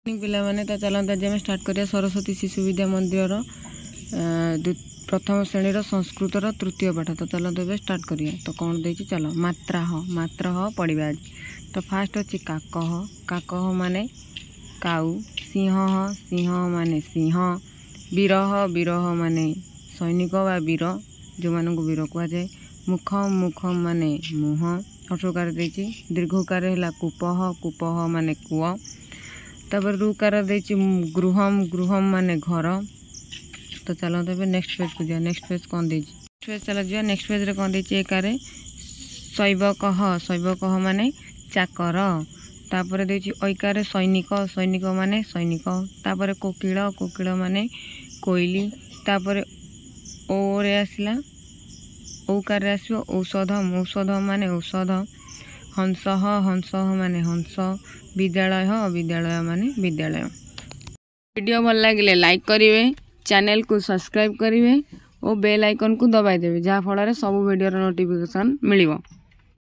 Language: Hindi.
पिला माने तो चलता आज आम स्टार्ट करिया सरस्वती शिशु विद्या मंदिर प्रथम श्रेणी संस्कृत तृतीय पाठ। तो चलते ए स्टार्ट करिया। तो कौन दे चलो मात्रा ह पढ़ा आज। तो फास्ट अच्छी काक माने काऊ, सिंह माने सिंह, विरह माने सैनिक व वीर जो मानक वीर कह जाए, मुख माने मुह, हर्षकार दीर्घकार है कूप माने कूଅ, तापर रुकार गृहम माने घर। तो चलो तो नेक्स्ट पेज को जा। नेक्स्ट पेज कौन दे पेज चल जा। नेक्स्ट पेज रे कौन दे एकार शैवक माने चाकर। तापर दे ऐकार सैनिक माने सैनिक। तापर कोकिल माने कोइली। तापर ओरे आसला औकार आसो औषध माने औषध। हंस माने हंस। विद्यालय माने विद्यालय। वीडियो भल लगे लाइक करेंगे, चैनल को सब्सक्राइब करेंगे और बेल आइकन को दबाई देवे, जहाँ फल सब वीडियो नोटिफिकेशन मिलिबो।